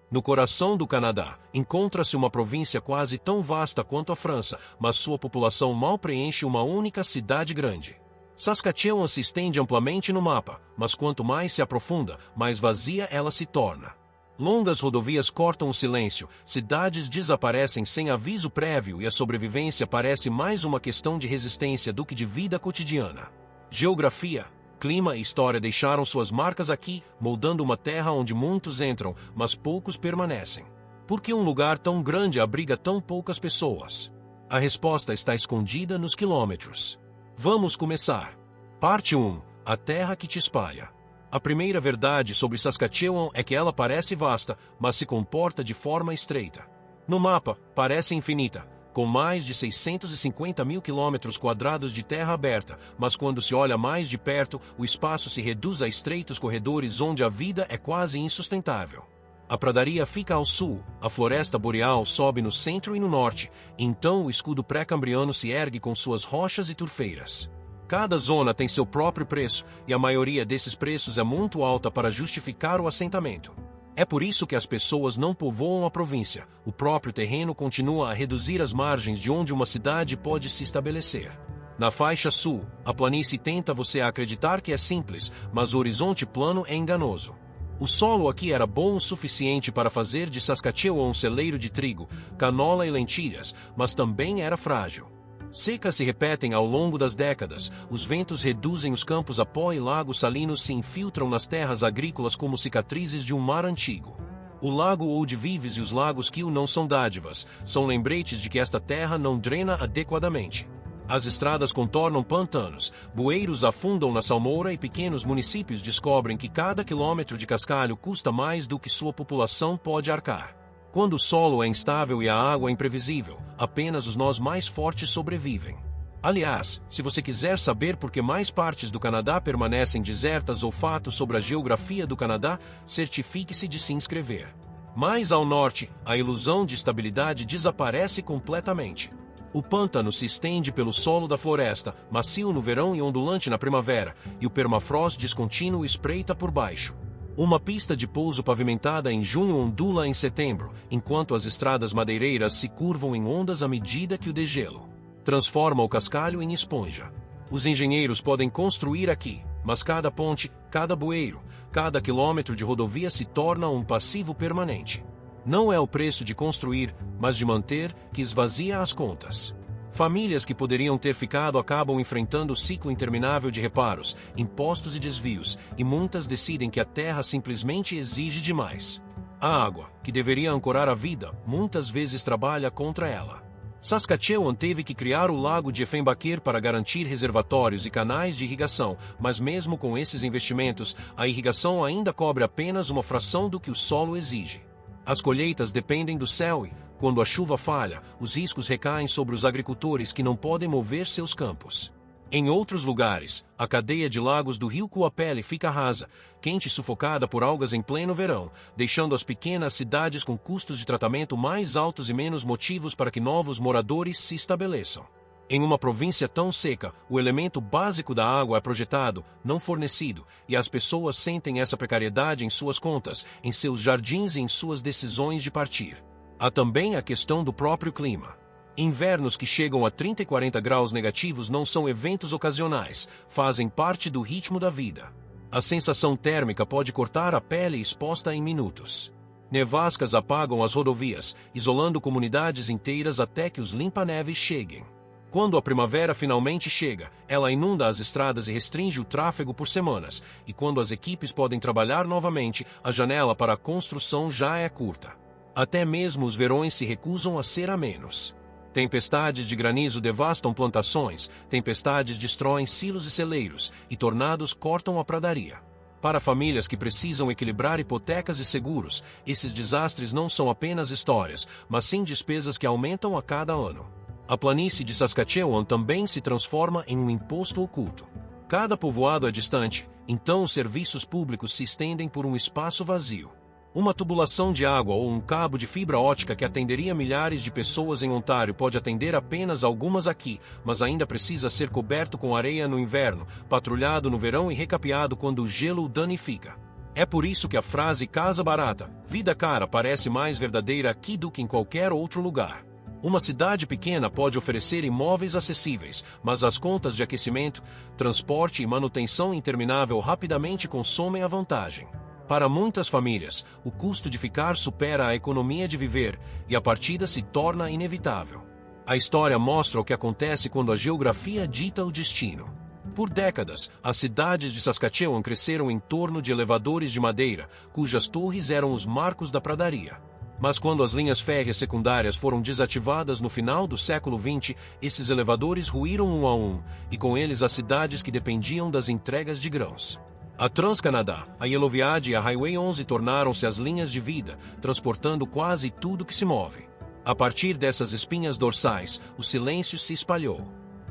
No coração do Canadá, encontra-se uma província quase tão vasta quanto a França, mas sua população mal preenche uma única cidade grande. Saskatchewan se estende amplamente no mapa, mas quanto mais se aprofunda, mais vazia ela se torna. Longas rodovias cortam o silêncio, cidades desaparecem sem aviso prévio e a sobrevivência parece mais uma questão de resistência do que de vida cotidiana. Geografia, clima e história deixaram suas marcas aqui, moldando uma terra onde muitos entram, mas poucos permanecem. Por que um lugar tão grande abriga tão poucas pessoas? A resposta está escondida nos quilômetros. Vamos começar. Parte 1. A terra que te espalha. A primeira verdade sobre Saskatchewan é que ela parece vasta, mas se comporta de forma estreita. No mapa, parece infinita, com mais de 650 mil quilômetros quadrados de terra aberta, mas quando se olha mais de perto, o espaço se reduz a estreitos corredores onde a vida é quase insustentável. A pradaria fica ao sul, a floresta boreal sobe no centro e no norte, então o escudo pré-cambriano se ergue com suas rochas e turfeiras. Cada zona tem seu próprio preço, e a maioria desses preços é muito alta para justificar o assentamento. É por isso que as pessoas não povoam a província, o próprio terreno continua a reduzir as margens de onde uma cidade pode se estabelecer. Na faixa sul, a planície tenta você a acreditar que é simples, mas o horizonte plano é enganoso. O solo aqui era bom o suficiente para fazer de Saskatchewan um celeiro de trigo, canola e lentilhas, mas também era frágil. Secas se repetem ao longo das décadas, os ventos reduzem os campos a pó e lagos salinos se infiltram nas terras agrícolas como cicatrizes de um mar antigo. O lago Old Vives e os lagos Kill não são dádivas, são lembretes de que esta terra não drena adequadamente. As estradas contornam pantanos, bueiros afundam na salmoura e pequenos municípios descobrem que cada quilômetro de cascalho custa mais do que sua população pode arcar. Quando o solo é instável e a água é imprevisível, apenas os nós mais fortes sobrevivem. Aliás, se você quiser saber por que mais partes do Canadá permanecem desertas ou fatos sobre a geografia do Canadá, certifique-se de se inscrever. Mais ao norte, a ilusão de estabilidade desaparece completamente. O pântano se estende pelo solo da floresta, macio no verão e ondulante na primavera, e o permafrost descontínuo espreita por baixo. Uma pista de pouso pavimentada em junho ondula em setembro, enquanto as estradas madeireiras se curvam em ondas à medida que o degelo transforma o cascalho em esponja. Os engenheiros podem construir aqui, mas cada ponte, cada bueiro, cada quilômetro de rodovia se torna um passivo permanente. Não é o preço de construir, mas de manter, que esvazia as contas. Famílias que poderiam ter ficado acabam enfrentando o ciclo interminável de reparos, impostos e desvios, e muitas decidem que a terra simplesmente exige demais. A água, que deveria ancorar a vida, muitas vezes trabalha contra ela. Saskatchewan teve que criar o lago de Effenbaker para garantir reservatórios e canais de irrigação, mas mesmo com esses investimentos, a irrigação ainda cobre apenas uma fração do que o solo exige. As colheitas dependem do céu e, quando a chuva falha, os riscos recaem sobre os agricultores que não podem mover seus campos. Em outros lugares, a cadeia de lagos do rio Coapelle fica rasa, quente e sufocada por algas em pleno verão, deixando as pequenas cidades com custos de tratamento mais altos e menos motivos para que novos moradores se estabeleçam. Em uma província tão seca, o elemento básico da água é projetado, não fornecido, e as pessoas sentem essa precariedade em suas contas, em seus jardins e em suas decisões de partir. Há também a questão do próprio clima. Invernos que chegam a 30 e 40 graus negativos não são eventos ocasionais, fazem parte do ritmo da vida. A sensação térmica pode cortar a pele exposta em minutos. Nevascas apagam as rodovias, isolando comunidades inteiras até que os limpa-neves cheguem. Quando a primavera finalmente chega, ela inunda as estradas e restringe o tráfego por semanas, e quando as equipes podem trabalhar novamente, a janela para a construção já é curta. Até mesmo os verões se recusam a ser amenos. Tempestades de granizo devastam plantações, tempestades destroem silos e celeiros, e tornados cortam a pradaria. Para famílias que precisam equilibrar hipotecas e seguros, esses desastres não são apenas histórias, mas sim despesas que aumentam a cada ano. A planície de Saskatchewan também se transforma em um imposto oculto. Cada povoado é distante, então os serviços públicos se estendem por um espaço vazio. Uma tubulação de água ou um cabo de fibra ótica que atenderia milhares de pessoas em Ontário pode atender apenas algumas aqui, mas ainda precisa ser coberto com areia no inverno, patrulhado no verão e recapeado quando o gelo o danifica. É por isso que a frase casa barata, vida cara parece mais verdadeira aqui do que em qualquer outro lugar. Uma cidade pequena pode oferecer imóveis acessíveis, mas as contas de aquecimento, transporte e manutenção interminável rapidamente consomem a vantagem. Para muitas famílias, o custo de ficar supera a economia de viver, e a partida se torna inevitável. A história mostra o que acontece quando a geografia dita o destino. Por décadas, as cidades de Saskatchewan cresceram em torno de elevadores de madeira, cujas torres eram os marcos da pradaria. Mas quando as linhas férreas secundárias foram desativadas no final do século XX, esses elevadores ruíram um a um, e com eles as cidades que dependiam das entregas de grãos. A Trans-Canada, a Yeloviade e a Highway 11 tornaram-se as linhas de vida, transportando quase tudo que se move. A partir dessas espinhas dorsais, o silêncio se espalhou.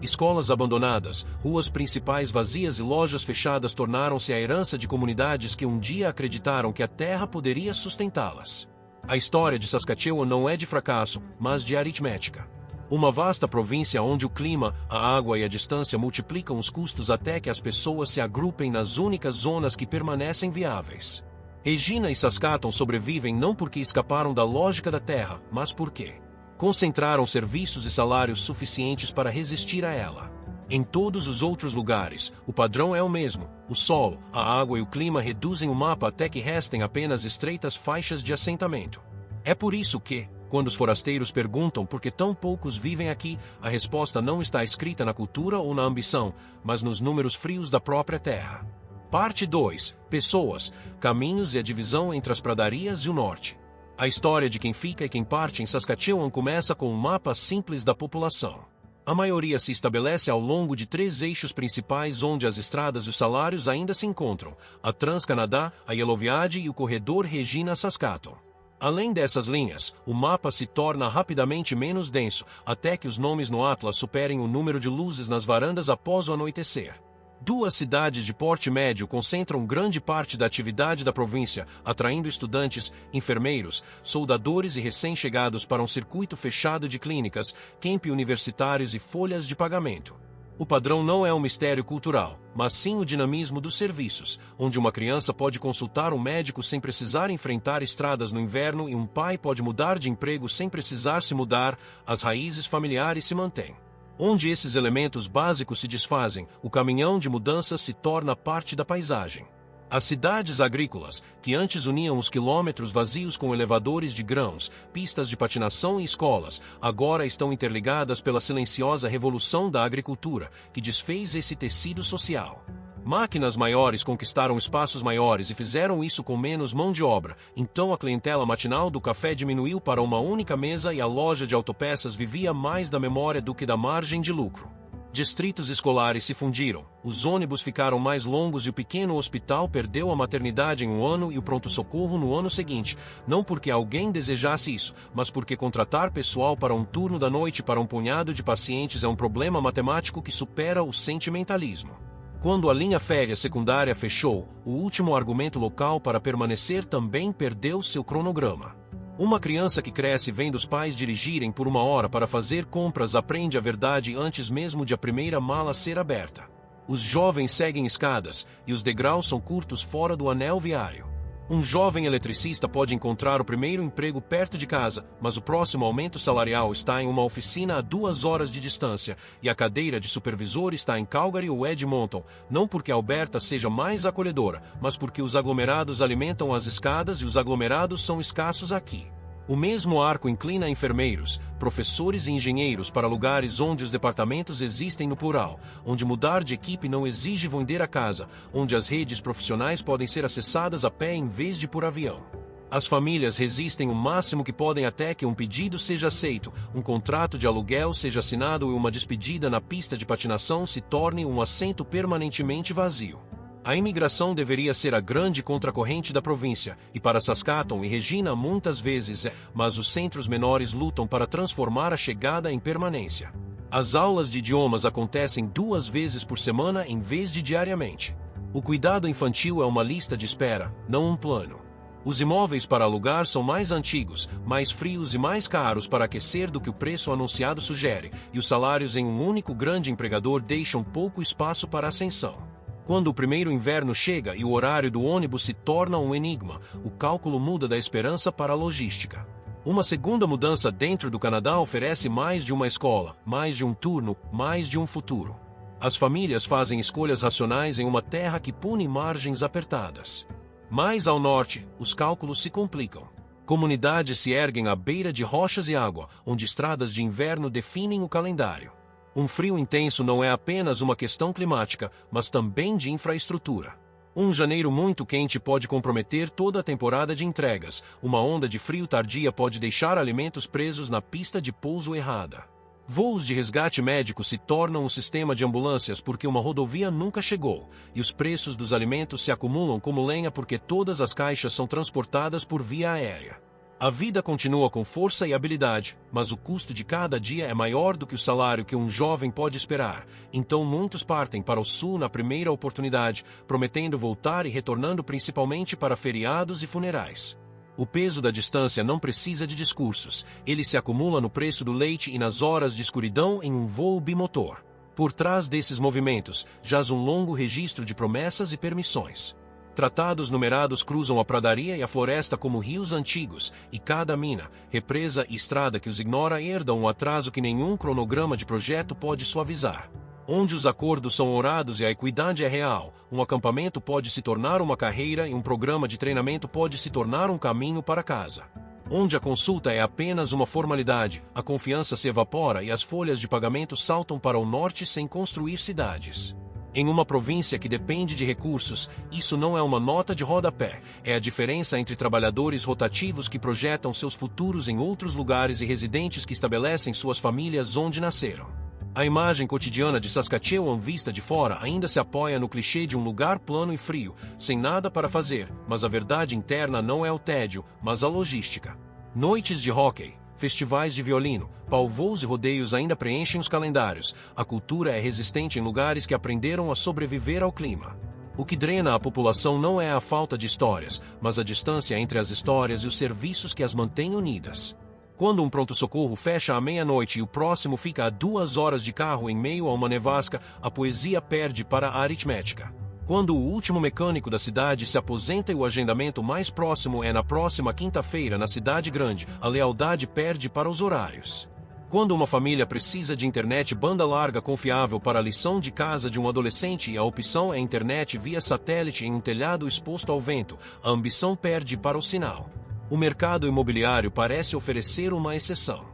Escolas abandonadas, ruas principais vazias e lojas fechadas tornaram-se a herança de comunidades que um dia acreditaram que a terra poderia sustentá-las. A história de Saskatchewan não é de fracasso, mas de aritmética. Uma vasta província onde o clima, a água e a distância multiplicam os custos até que as pessoas se agrupem nas únicas zonas que permanecem viáveis. Regina e Saskatoon sobrevivem não porque escaparam da lógica da terra, mas porque concentraram serviços e salários suficientes para resistir a ela. Em todos os outros lugares, o padrão é o mesmo. O solo, a água e o clima reduzem o mapa até que restem apenas estreitas faixas de assentamento. É por isso que, quando os forasteiros perguntam por que tão poucos vivem aqui, a resposta não está escrita na cultura ou na ambição, mas nos números frios da própria terra. Parte 2. Pessoas, caminhos e a divisão entre as pradarias e o norte. A história de quem fica e quem parte em Saskatchewan começa com um mapa simples da população. A maioria se estabelece ao longo de 3 eixos principais onde as estradas e os salários ainda se encontram: a Trans-Canada, a Yeloviade e o corredor Regina-Saskatoon. Além dessas linhas, o mapa se torna rapidamente menos denso, até que os nomes no Atlas superem o número de luzes nas varandas após o anoitecer. 2 cidades de porte médio concentram grande parte da atividade da província, atraindo estudantes, enfermeiros, soldadores e recém-chegados para um circuito fechado de clínicas, campi universitários e folhas de pagamento. O padrão não é um mistério cultural, mas sim o dinamismo dos serviços, onde uma criança pode consultar um médico sem precisar enfrentar estradas no inverno e um pai pode mudar de emprego sem precisar se mudar, as raízes familiares se mantêm. Onde esses elementos básicos se desfazem, o caminhão de mudança se torna parte da paisagem. As cidades agrícolas, que antes uniam os quilômetros vazios com elevadores de grãos, pistas de patinação e escolas, agora estão interligadas pela silenciosa revolução da agricultura, que desfez esse tecido social. Máquinas maiores conquistaram espaços maiores e fizeram isso com menos mão de obra, então a clientela matinal do café diminuiu para uma única mesa e a loja de autopeças vivia mais da memória do que da margem de lucro. Distritos escolares se fundiram, os ônibus ficaram mais longos e o pequeno hospital perdeu a maternidade em um ano e o pronto-socorro no ano seguinte, não porque alguém desejasse isso, mas porque contratar pessoal para um turno da noite para um punhado de pacientes é um problema matemático que supera o sentimentalismo. Quando a linha férrea secundária fechou, o último argumento local para permanecer também perdeu seu cronograma. Uma criança que cresce vendo os pais dirigirem por 1 hora para fazer compras aprende a verdade antes mesmo de a primeira mala ser aberta. Os jovens seguem escadas, e os degraus são curtos fora do anel viário. Um jovem eletricista pode encontrar o primeiro emprego perto de casa, mas o próximo aumento salarial está em uma oficina a 2 horas de distância, e a cadeira de supervisor está em Calgary ou Edmonton, não porque Alberta seja mais acolhedora, mas porque os aglomerados alimentam as escadas e os aglomerados são escassos aqui. O mesmo arco inclina enfermeiros, professores e engenheiros para lugares onde os departamentos existem no plural, onde mudar de equipe não exige vender a casa, onde as redes profissionais podem ser acessadas a pé em vez de por avião. As famílias resistem o máximo que podem até que um pedido seja aceito, um contrato de aluguel seja assinado e uma despedida na pista de patinação se torne um assento permanentemente vazio. A imigração deveria ser a grande contracorrente da província, e para Saskatoon e Regina muitas vezes é, mas os centros menores lutam para transformar a chegada em permanência. As aulas de idiomas acontecem 2 vezes por semana em vez de diariamente. O cuidado infantil é uma lista de espera, não um plano. Os imóveis para alugar são mais antigos, mais frios e mais caros para aquecer do que o preço anunciado sugere, e os salários em um único grande empregador deixam pouco espaço para ascensão. Quando o primeiro inverno chega e o horário do ônibus se torna um enigma, o cálculo muda da esperança para a logística. Uma segunda mudança dentro do Canadá oferece mais de uma escola, mais de um turno, mais de um futuro. As famílias fazem escolhas racionais em uma terra que pune margens apertadas. Mais ao norte, os cálculos se complicam. Comunidades se erguem à beira de rochas e água, onde estradas de inverno definem o calendário. Um frio intenso não é apenas uma questão climática, mas também de infraestrutura. Um janeiro muito quente pode comprometer toda a temporada de entregas. Uma onda de frio tardia pode deixar alimentos presos na pista de pouso errada. Voos de resgate médico se tornam um sistema de ambulâncias porque uma rodovia nunca chegou, e os preços dos alimentos se acumulam como lenha porque todas as caixas são transportadas por via aérea. A vida continua com força e habilidade, mas o custo de cada dia é maior do que o salário que um jovem pode esperar, então muitos partem para o sul na primeira oportunidade, prometendo voltar e retornando principalmente para feriados e funerais. O peso da distância não precisa de discursos, ele se acumula no preço do leite e nas horas de escuridão em um voo bimotor. Por trás desses movimentos, jaz um longo registro de promessas e permissões. Tratados numerados cruzam a pradaria e a floresta como rios antigos, e cada mina, represa e estrada que os ignora herdam um atraso que nenhum cronograma de projeto pode suavizar. Onde os acordos são orados e a equidade é real, um acampamento pode se tornar uma carreira e um programa de treinamento pode se tornar um caminho para casa. Onde a consulta é apenas uma formalidade, a confiança se evapora e as folhas de pagamento saltam para o norte sem construir cidades. Em uma província que depende de recursos, isso não é uma nota de rodapé, é a diferença entre trabalhadores rotativos que projetam seus futuros em outros lugares e residentes que estabelecem suas famílias onde nasceram. A imagem cotidiana de Saskatchewan vista de fora ainda se apoia no clichê de um lugar plano e frio, sem nada para fazer, mas a verdade interna não é o tédio, mas a logística. Noites de hóquei, festivais de violino, palvoos e rodeios ainda preenchem os calendários. A cultura é resistente em lugares que aprenderam a sobreviver ao clima. O que drena a população não é a falta de histórias, mas a distância entre as histórias e os serviços que as mantêm unidas. Quando um pronto-socorro fecha à meia-noite e o próximo fica a 2 horas de carro em meio a uma nevasca, a poesia perde para a aritmética. Quando o último mecânico da cidade se aposenta e o agendamento mais próximo é na próxima quinta-feira na cidade grande, a lealdade perde para os horários. Quando uma família precisa de internet banda larga confiável para a lição de casa de um adolescente e a opção é internet via satélite em um telhado exposto ao vento, a ambição perde para o sinal. O mercado imobiliário parece oferecer uma exceção.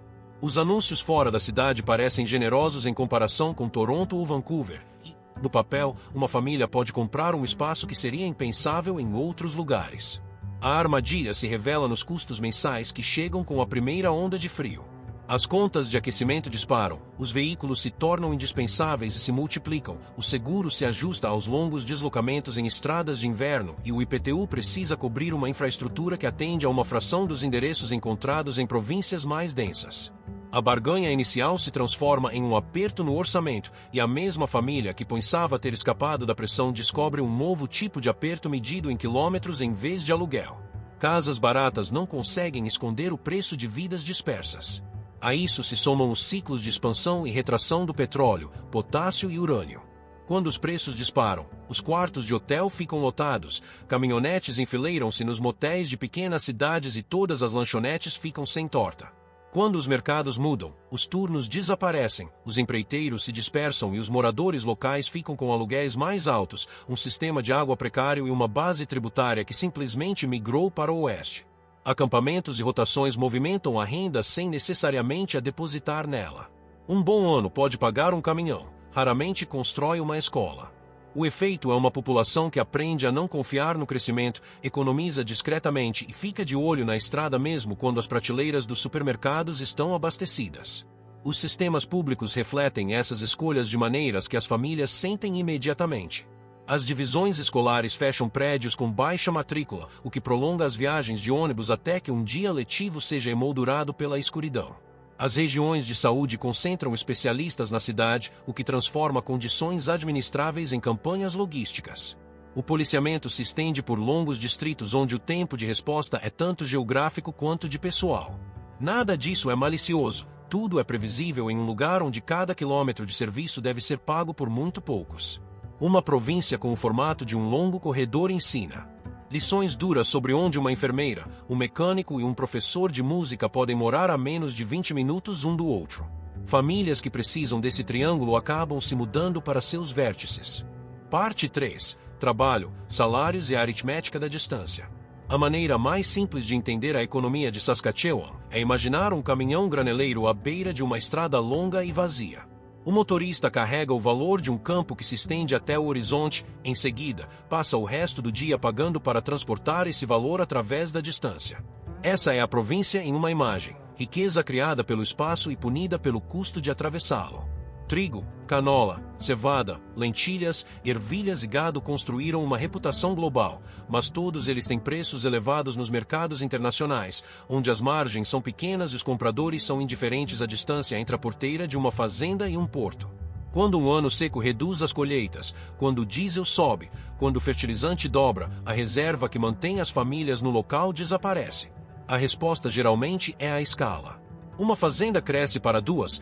Os anúncios fora da cidade parecem generosos em comparação com Toronto ou Vancouver, e, no papel, uma família pode comprar um espaço que seria impensável em outros lugares. A armadilha se revela nos custos mensais que chegam com a primeira onda de frio. As contas de aquecimento disparam, os veículos se tornam indispensáveis e se multiplicam, o seguro se ajusta aos longos deslocamentos em estradas de inverno e o IPTU precisa cobrir uma infraestrutura que atende a uma fração dos endereços encontrados em províncias mais densas. A barganha inicial se transforma em um aperto no orçamento, e a mesma família que pensava ter escapado da pressão descobre um novo tipo de aperto medido em quilômetros em vez de aluguel. Casas baratas não conseguem esconder o preço de vidas dispersas. A isso se somam os ciclos de expansão e retração do petróleo, potássio e urânio. Quando os preços disparam, os quartos de hotel ficam lotados, caminhonetes enfileiram-se nos motéis de pequenas cidades e todas as lanchonetes ficam sem torta. Quando os mercados mudam, os turnos desaparecem, os empreiteiros se dispersam e os moradores locais ficam com aluguéis mais altos, um sistema de água precário e uma base tributária que simplesmente migrou para o oeste. Acampamentos e rotações movimentam a renda sem necessariamente a depositar nela. Um bom ano pode pagar um caminhão, raramente constrói uma escola. O efeito é uma população que aprende a não confiar no crescimento, economiza discretamente e fica de olho na estrada mesmo quando as prateleiras dos supermercados estão abastecidas. Os sistemas públicos refletem essas escolhas de maneiras que as famílias sentem imediatamente. As divisões escolares fecham prédios com baixa matrícula, o que prolonga as viagens de ônibus até que um dia letivo seja emoldurado pela escuridão. As regiões de saúde concentram especialistas na cidade, o que transforma condições administráveis em campanhas logísticas. O policiamento se estende por longos distritos onde o tempo de resposta é tanto geográfico quanto de pessoal. Nada disso é malicioso, tudo é previsível em um lugar onde cada quilômetro de serviço deve ser pago por muito poucos. Uma província com o formato de um longo corredor ensina lições duras sobre onde uma enfermeira, um mecânico e um professor de música podem morar a menos de 20 minutos um do outro. Famílias que precisam desse triângulo acabam se mudando para seus vértices. Parte 3. Trabalho, salários e a aritmética da distância. A maneira mais simples de entender a economia de Saskatchewan é imaginar um caminhão graneleiro à beira de uma estrada longa e vazia. O motorista carrega o valor de um campo que se estende até o horizonte, em seguida, passa o resto do dia pagando para transportar esse valor através da distância. Essa é a província em uma imagem, riqueza criada pelo espaço e punida pelo custo de atravessá-lo. Trigo, canola, cevada, lentilhas, ervilhas e gado construíram uma reputação global, mas todos eles têm preços elevados nos mercados internacionais, onde as margens são pequenas e os compradores são indiferentes à distância entre a porteira de uma fazenda e um porto. Quando um ano seco reduz as colheitas, quando o diesel sobe, quando o fertilizante dobra, a reserva que mantém as famílias no local desaparece. A resposta geralmente é a escala. Uma fazenda cresce para duas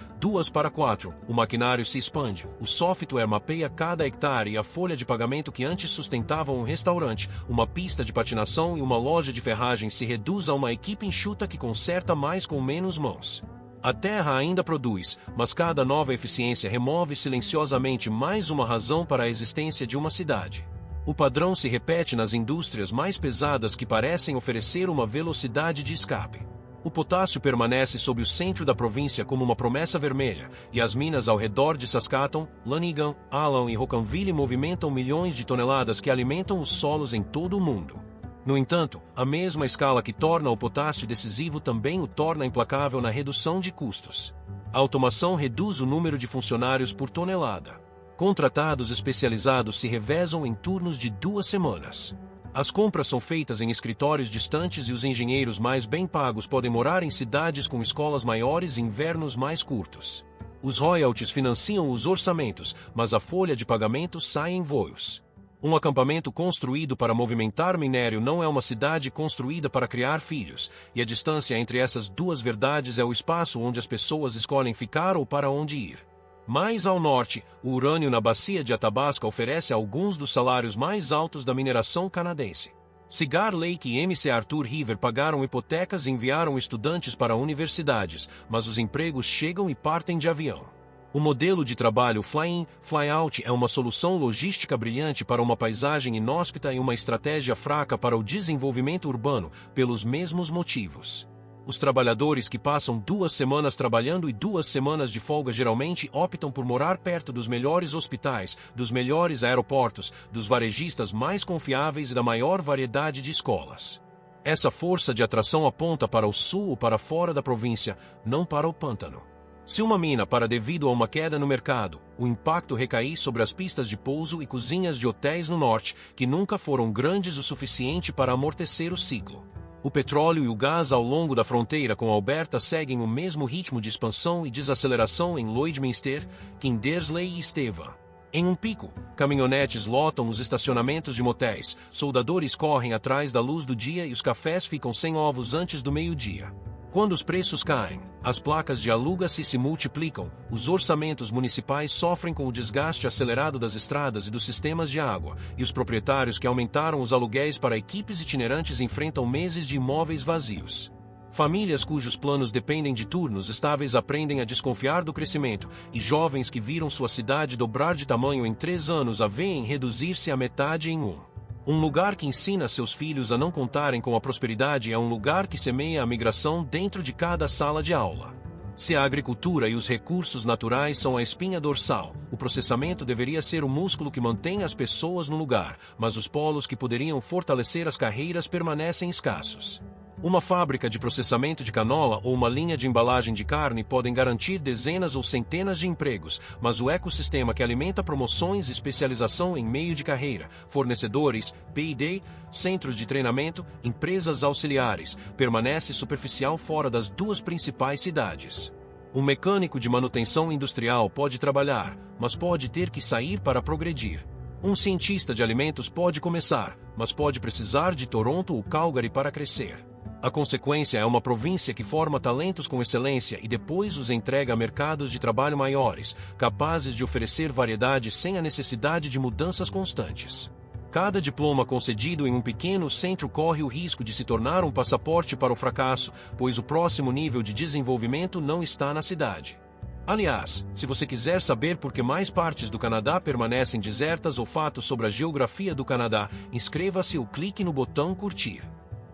para 4, o maquinário se expande, o software mapeia cada hectare e a folha de pagamento que antes sustentava um restaurante, uma pista de patinação e uma loja de ferragem se reduz a uma equipe enxuta que conserta mais com menos mãos. A terra ainda produz, mas cada nova eficiência remove silenciosamente mais uma razão para a existência de uma cidade. O padrão se repete nas indústrias mais pesadas que parecem oferecer uma velocidade de escape. O potássio permanece sob o centro da província como uma promessa vermelha, e as minas ao redor de Saskatoon, Lanigan, Allan e Rocanville movimentam milhões de toneladas que alimentam os solos em todo o mundo. No entanto, a mesma escala que torna o potássio decisivo também o torna implacável na redução de custos. A automação reduz o número de funcionários por tonelada. Contratados especializados se revezam em turnos de 2 semanas. As compras são feitas em escritórios distantes e os engenheiros mais bem pagos podem morar em cidades com escolas maiores e invernos mais curtos. Os royalties financiam os orçamentos, mas a folha de pagamento sai em voos. Um acampamento construído para movimentar minério não é uma cidade construída para criar filhos, e a distância entre essas duas verdades é o espaço onde as pessoas escolhem ficar ou para onde ir. Mais ao norte, o urânio na bacia de Athabasca oferece alguns dos salários mais altos da mineração canadense. Cigar Lake e MC Arthur River pagaram hipotecas e enviaram estudantes para universidades, mas os empregos chegam e partem de avião. O modelo de trabalho fly-in, fly-out é uma solução logística brilhante para uma paisagem inóspita e uma estratégia fraca para o desenvolvimento urbano, pelos mesmos motivos. Os trabalhadores que passam 2 semanas trabalhando e 2 semanas de folga geralmente optam por morar perto dos melhores hospitais, dos melhores aeroportos, dos varejistas mais confiáveis e da maior variedade de escolas. Essa força de atração aponta para o sul ou para fora da província, não para o pântano. Se uma mina para devido a uma queda no mercado, o impacto recai sobre as pistas de pouso e cozinhas de hotéis no norte, que nunca foram grandes o suficiente para amortecer o ciclo. O petróleo e o gás ao longo da fronteira com Alberta seguem o mesmo ritmo de expansão e desaceleração em Lloydminster, Kindersley e Steva. Em um pico, caminhonetes lotam os estacionamentos de motéis, soldadores correm atrás da luz do dia e os cafés ficam sem ovos antes do meio-dia. Quando os preços caem, as placas de aluga-se se multiplicam, os orçamentos municipais sofrem com o desgaste acelerado das estradas e dos sistemas de água, e os proprietários que aumentaram os aluguéis para equipes itinerantes enfrentam meses de imóveis vazios. Famílias cujos planos dependem de turnos estáveis aprendem a desconfiar do crescimento, e jovens que viram sua cidade dobrar de tamanho em 3 anos a veem reduzir-se à metade em 1. Um lugar que ensina seus filhos a não contarem com a prosperidade é um lugar que semeia a migração dentro de cada sala de aula. Se a agricultura e os recursos naturais são a espinha dorsal, o processamento deveria ser o músculo que mantém as pessoas no lugar, mas os polos que poderiam fortalecer as carreiras permanecem escassos. Uma fábrica de processamento de canola ou uma linha de embalagem de carne podem garantir dezenas ou centenas de empregos, mas o ecossistema que alimenta promoções e especialização em meio de carreira, fornecedores, P&D, centros de treinamento, empresas auxiliares, permanece superficial fora das 2 principais cidades. Um mecânico de manutenção industrial pode trabalhar, mas pode ter que sair para progredir. Um cientista de alimentos pode começar, mas pode precisar de Toronto ou Calgary para crescer. A consequência é uma província que forma talentos com excelência e depois os entrega a mercados de trabalho maiores, capazes de oferecer variedade sem a necessidade de mudanças constantes. Cada diploma concedido em um pequeno centro corre o risco de se tornar um passaporte para o fracasso, pois o próximo nível de desenvolvimento não está na cidade. Aliás, se você quiser saber por que mais partes do Canadá permanecem desertas ou fatos sobre a geografia do Canadá, inscreva-se ou clique no botão curtir.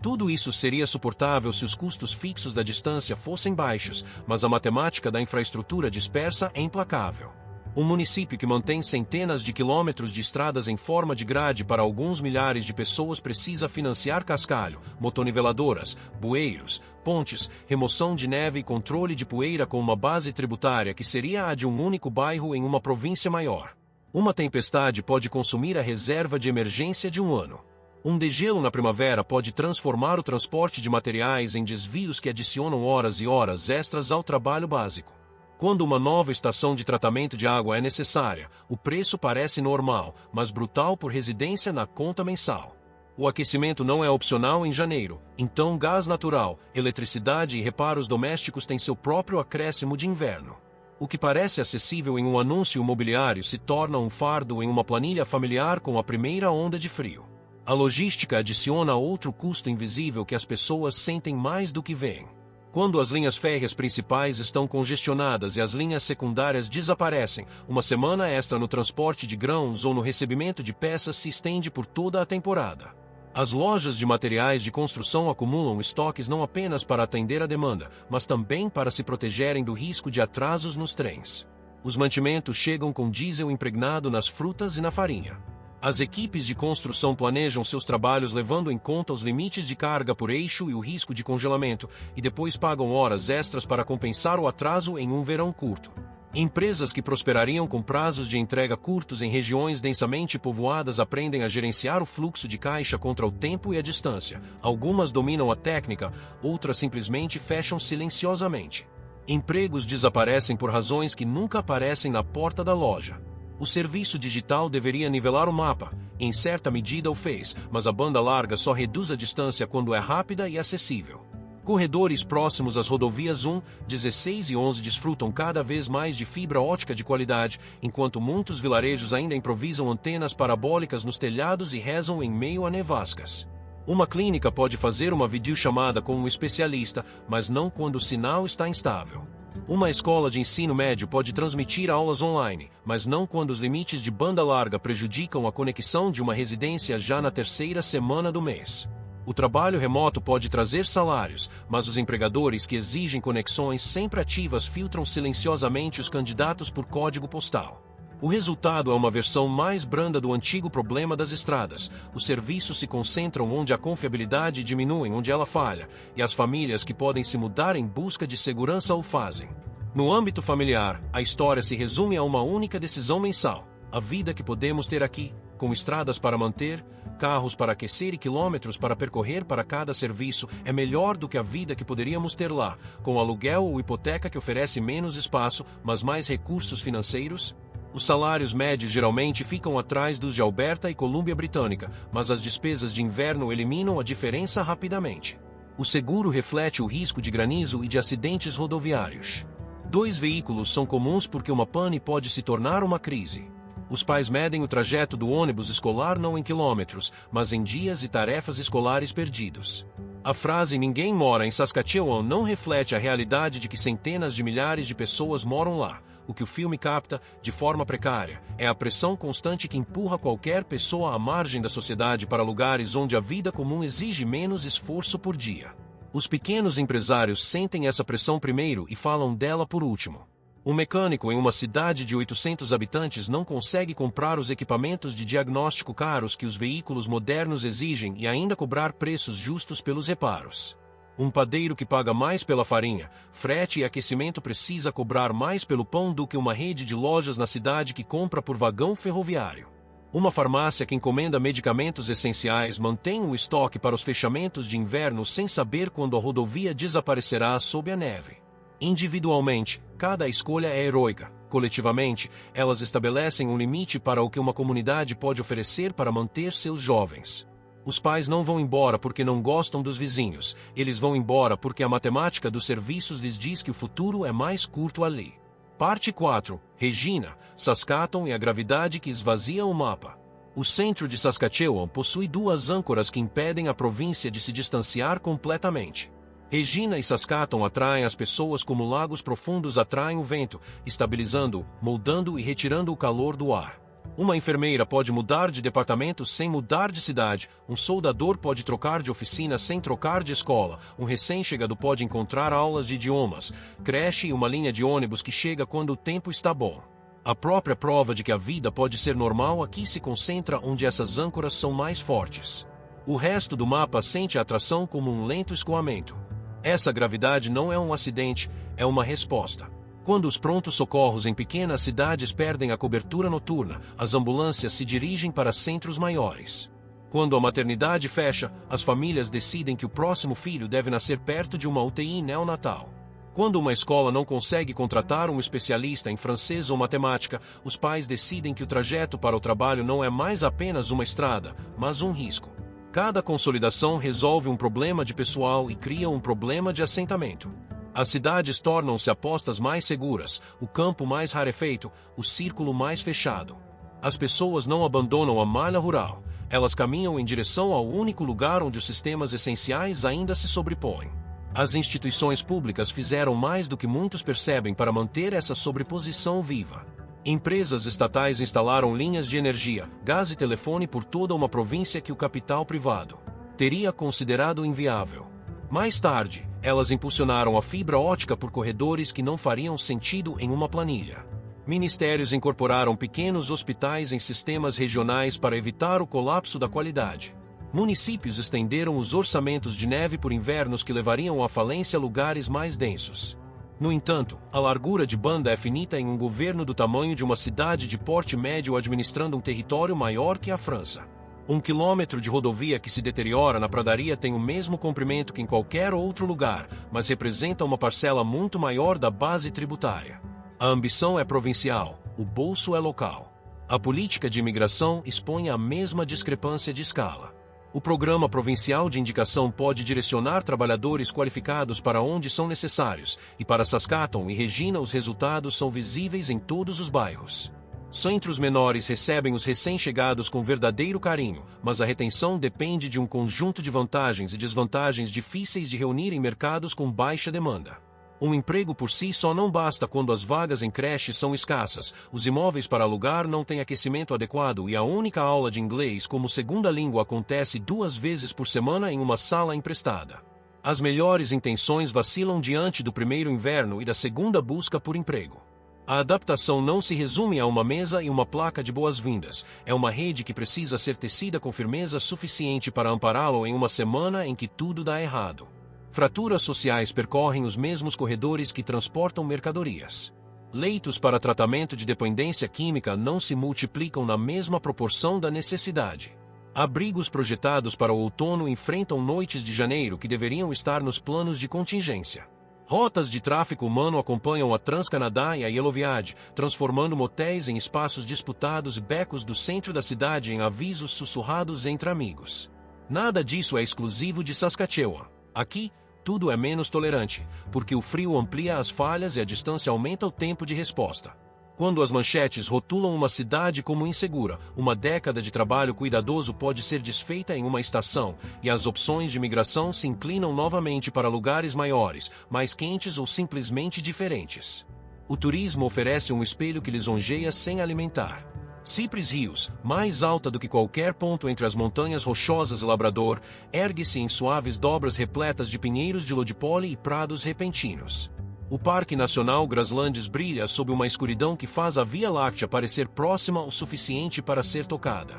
Tudo isso seria suportável se os custos fixos da distância fossem baixos, mas a matemática da infraestrutura dispersa é implacável. Um município que mantém centenas de quilômetros de estradas em forma de grade para alguns milhares de pessoas precisa financiar cascalho, motoniveladoras, bueiros, pontes, remoção de neve e controle de poeira com uma base tributária que seria a de um único bairro em uma província maior. Uma tempestade pode consumir a reserva de emergência de um ano. Um degelo na primavera pode transformar o transporte de materiais em desvios que adicionam horas e horas extras ao trabalho básico. Quando uma nova estação de tratamento de água é necessária, o preço parece normal, mas brutal por residência na conta mensal. O aquecimento não é opcional em janeiro, então gás natural, eletricidade e reparos domésticos têm seu próprio acréscimo de inverno. O que parece acessível em um anúncio imobiliário se torna um fardo em uma planilha familiar com a primeira onda de frio. A logística adiciona outro custo invisível que as pessoas sentem mais do que veem. Quando as linhas férreas principais estão congestionadas e as linhas secundárias desaparecem, uma semana extra no transporte de grãos ou no recebimento de peças se estende por toda a temporada. As lojas de materiais de construção acumulam estoques não apenas para atender a demanda, mas também para se protegerem do risco de atrasos nos trens. Os mantimentos chegam com diesel impregnado nas frutas e na farinha. As equipes de construção planejam seus trabalhos levando em conta os limites de carga por eixo e o risco de congelamento, e depois pagam horas extras para compensar o atraso em um verão curto. Empresas que prosperariam com prazos de entrega curtos em regiões densamente povoadas aprendem a gerenciar o fluxo de caixa contra o tempo e a distância. Algumas dominam a técnica, outras simplesmente fecham silenciosamente. Empregos desaparecem por razões que nunca aparecem na porta da loja. O serviço digital deveria nivelar o mapa, em certa medida o fez, mas a banda larga só reduz a distância quando é rápida e acessível. Corredores próximos às rodovias 1, 16 e 11 desfrutam cada vez mais de fibra ótica de qualidade, enquanto muitos vilarejos ainda improvisam antenas parabólicas nos telhados e rezam em meio a nevascas. Uma clínica pode fazer uma videochamada com um especialista, mas não quando o sinal está instável. Uma escola de ensino médio pode transmitir aulas online, mas não quando os limites de banda larga prejudicam a conexão de uma residência já na terceira semana do mês. O trabalho remoto pode trazer salários, mas os empregadores que exigem conexões sempre ativas filtram silenciosamente os candidatos por código postal. O resultado é uma versão mais branda do antigo problema das estradas. Os serviços se concentram onde a confiabilidade diminui onde ela falha, e as famílias que podem se mudar em busca de segurança o fazem. No âmbito familiar, a história se resume a uma única decisão mensal: a vida que podemos ter aqui, com estradas para manter, carros para aquecer e quilômetros para percorrer para cada serviço, é melhor do que a vida que poderíamos ter lá, com aluguel ou hipoteca que oferece menos espaço, mas mais recursos financeiros. Os salários médios geralmente ficam atrás dos de Alberta e Colômbia Britânica, mas as despesas de inverno eliminam a diferença rapidamente. O seguro reflete o risco de granizo e de acidentes rodoviários. 2 veículos são comuns porque uma pane pode se tornar uma crise. Os pais medem o trajeto do ônibus escolar não em quilômetros, mas em dias e tarefas escolares perdidos. A frase "ninguém mora em Saskatchewan" não reflete a realidade de que centenas de milhares de pessoas moram lá. O que o filme capta, de forma precária, é a pressão constante que empurra qualquer pessoa à margem da sociedade para lugares onde a vida comum exige menos esforço por dia. Os pequenos empresários sentem essa pressão primeiro e falam dela por último. Um mecânico em uma cidade de 800 habitantes não consegue comprar os equipamentos de diagnóstico caros que os veículos modernos exigem e ainda cobrar preços justos pelos reparos. Um padeiro que paga mais pela farinha, frete e aquecimento precisa cobrar mais pelo pão do que uma rede de lojas na cidade que compra por vagão ferroviário. Uma farmácia que encomenda medicamentos essenciais mantém o estoque para os fechamentos de inverno sem saber quando a rodovia desaparecerá sob a neve. Individualmente, cada escolha é heroica. Coletivamente, elas estabelecem um limite para o que uma comunidade pode oferecer para manter seus jovens. Os pais não vão embora porque não gostam dos vizinhos, eles vão embora porque a matemática dos serviços lhes diz que o futuro é mais curto ali. Parte 4. Regina, Saskatoon e a gravidade que esvazia o mapa. O centro de Saskatchewan possui duas âncoras que impedem a província de se distanciar completamente. Regina e Saskatoon atraem as pessoas como lagos profundos atraem o vento, estabilizando, moldando e retirando o calor do ar. Uma enfermeira pode mudar de departamento sem mudar de cidade, um soldador pode trocar de oficina sem trocar de escola, um recém-chegado pode encontrar aulas de idiomas, creche e uma linha de ônibus que chega quando o tempo está bom. A própria prova de que a vida pode ser normal aqui se concentra onde essas âncoras são mais fortes. O resto do mapa sente a atração como um lento escoamento. Essa gravidade não é um acidente, é uma resposta. Quando os prontos-socorros em pequenas cidades perdem a cobertura noturna, as ambulâncias se dirigem para centros maiores. Quando a maternidade fecha, as famílias decidem que o próximo filho deve nascer perto de uma UTI neonatal. Quando uma escola não consegue contratar um especialista em francês ou matemática, os pais decidem que o trajeto para o trabalho não é mais apenas uma estrada, mas um risco. Cada consolidação resolve um problema de pessoal e cria um problema de assentamento. As cidades tornam-se apostas mais seguras, o campo mais rarefeito, o círculo mais fechado. As pessoas não abandonam a malha rural, elas caminham em direção ao único lugar onde os sistemas essenciais ainda se sobrepõem. As instituições públicas fizeram mais do que muitos percebem para manter essa sobreposição viva. Empresas estatais instalaram linhas de energia, gás e telefone por toda uma província que o capital privado teria considerado inviável. Mais tarde, elas impulsionaram a fibra ótica por corredores que não fariam sentido em uma planilha. Ministérios incorporaram pequenos hospitais em sistemas regionais para evitar o colapso da qualidade. Municípios estenderam os orçamentos de neve por invernos que levariam à falência lugares mais densos. No entanto, a largura de banda é finita em um governo do tamanho de uma cidade de porte médio administrando um território maior que a França. 1 quilômetro de rodovia que se deteriora na pradaria tem o mesmo comprimento que em qualquer outro lugar, mas representa uma parcela muito maior da base tributária. A ambição é provincial, o bolso é local. A política de imigração expõe a mesma discrepância de escala. O programa provincial de indicação pode direcionar trabalhadores qualificados para onde são necessários, e para Saskatoon e Regina os resultados são visíveis em todos os bairros. Centros menores recebem os recém-chegados com verdadeiro carinho, mas a retenção depende de um conjunto de vantagens e desvantagens difíceis de reunir em mercados com baixa demanda. Um emprego por si só não basta quando as vagas em creche são escassas, os imóveis para alugar não têm aquecimento adequado e a única aula de inglês como segunda língua acontece 2 vezes por semana em uma sala emprestada. As melhores intenções vacilam diante do primeiro inverno e da segunda busca por emprego. A adaptação não se resume a uma mesa e uma placa de boas-vindas, é uma rede que precisa ser tecida com firmeza suficiente para ampará-lo em uma semana em que tudo dá errado. Fraturas sociais percorrem os mesmos corredores que transportam mercadorias. Leitos para tratamento de dependência química não se multiplicam na mesma proporção da necessidade. Abrigos projetados para o outono enfrentam noites de janeiro que deveriam estar nos planos de contingência. Rotas de tráfico humano acompanham a Trans-Canadá e a Yellowviad, transformando motéis em espaços disputados e becos do centro da cidade em avisos sussurrados entre amigos. Nada disso é exclusivo de Saskatchewan. Aqui, tudo é menos tolerante, porque o frio amplia as falhas e a distância aumenta o tempo de resposta. Quando as manchetes rotulam uma cidade como insegura, uma década de trabalho cuidadoso pode ser desfeita em uma estação, e as opções de migração se inclinam novamente para lugares maiores, mais quentes ou simplesmente diferentes. O turismo oferece um espelho que lisonjeia sem alimentar. Cypress Hills, mais alta do que qualquer ponto entre as montanhas rochosas e Labrador, ergue-se em suaves dobras repletas de pinheiros de lodipole e prados repentinos. O Parque Nacional Grasslands brilha sob uma escuridão que faz a Via Láctea parecer próxima o suficiente para ser tocada.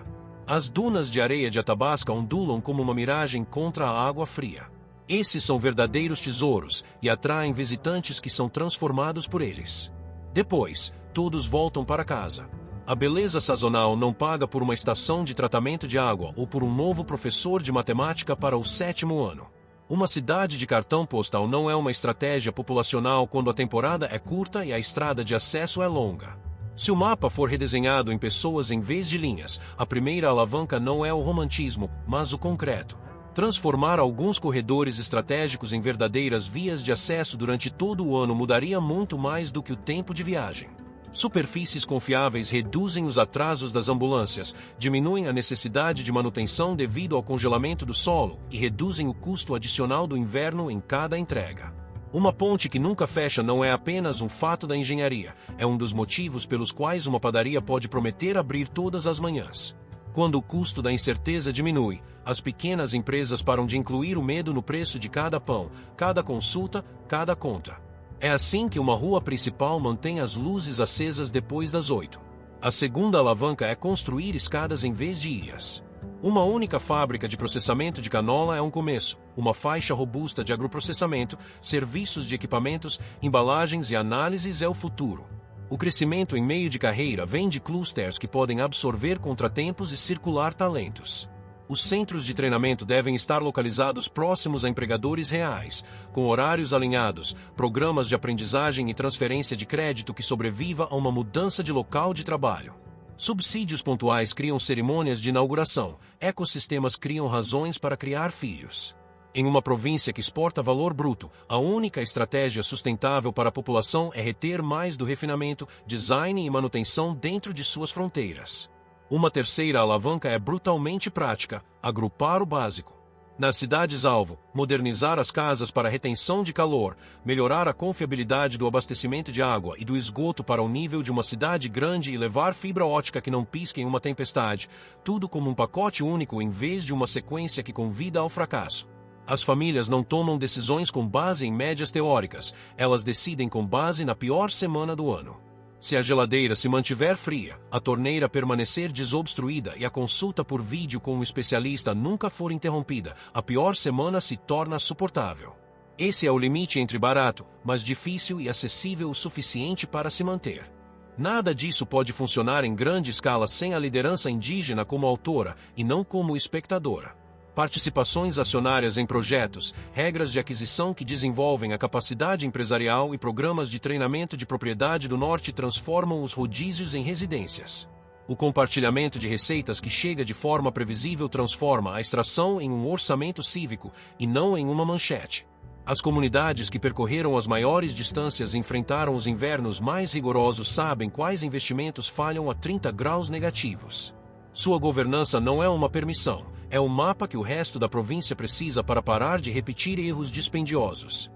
As dunas de areia de Athabasca ondulam como uma miragem contra a água fria. Esses são verdadeiros tesouros e atraem visitantes que são transformados por eles. Depois, todos voltam para casa. A beleza sazonal não paga por uma estação de tratamento de água ou por um novo professor de matemática para o 7º ano. Uma cidade de cartão postal não é uma estratégia populacional quando a temporada é curta e a estrada de acesso é longa. Se o mapa for redesenhado em pessoas em vez de linhas, a primeira alavanca não é o romantismo, mas o concreto. Transformar alguns corredores estratégicos em verdadeiras vias de acesso durante todo o ano mudaria muito mais do que o tempo de viagem. Superfícies confiáveis reduzem os atrasos das ambulâncias, diminuem a necessidade de manutenção devido ao congelamento do solo e reduzem o custo adicional do inverno em cada entrega. Uma ponte que nunca fecha não é apenas um fato da engenharia, é um dos motivos pelos quais uma padaria pode prometer abrir todas as manhãs. Quando o custo da incerteza diminui, as pequenas empresas param de incluir o medo no preço de cada pão, cada consulta, cada conta. É assim que uma rua principal mantém as luzes acesas depois das 8. A segunda alavanca é construir escadas em vez de ilhas. Uma única fábrica de processamento de canola é um começo, uma faixa robusta de agroprocessamento, serviços de equipamentos, embalagens e análises é o futuro. O crescimento em meio de carreira vem de clusters que podem absorver contratempos e circular talentos. Os centros de treinamento devem estar localizados próximos a empregadores reais, com horários alinhados, programas de aprendizagem e transferência de crédito que sobreviva a uma mudança de local de trabalho. Subsídios pontuais criam cerimônias de inauguração, ecossistemas criam razões para criar filhos. Em uma província que exporta valor bruto, a única estratégia sustentável para a população é reter mais do refinamento, design e manutenção dentro de suas fronteiras. Uma terceira alavanca é brutalmente prática: agrupar o básico. Nas cidades-alvo, modernizar as casas para retenção de calor, melhorar a confiabilidade do abastecimento de água e do esgoto para o nível de uma cidade grande e levar fibra ótica que não pisque em uma tempestade, tudo como um pacote único em vez de uma sequência que convida ao fracasso. As famílias não tomam decisões com base em médias teóricas, elas decidem com base na pior semana do ano. Se a geladeira se mantiver fria, a torneira permanecer desobstruída e a consulta por vídeo com um especialista nunca for interrompida, a pior semana se torna suportável. Esse é o limite entre barato, mas difícil e acessível o suficiente para se manter. Nada disso pode funcionar em grande escala sem a liderança indígena como autora e não como espectadora. Participações acionárias em projetos, regras de aquisição que desenvolvem a capacidade empresarial e programas de treinamento de propriedade do norte transformam os rodízios em residências. O compartilhamento de receitas que chega de forma previsível transforma a extração em um orçamento cívico e não em uma manchete. As comunidades que percorreram as maiores distâncias e enfrentaram os invernos mais rigorosos sabem quais investimentos falham a 30 graus negativos. Sua governança não é uma permissão, é o mapa que o resto da província precisa para parar de repetir erros dispendiosos.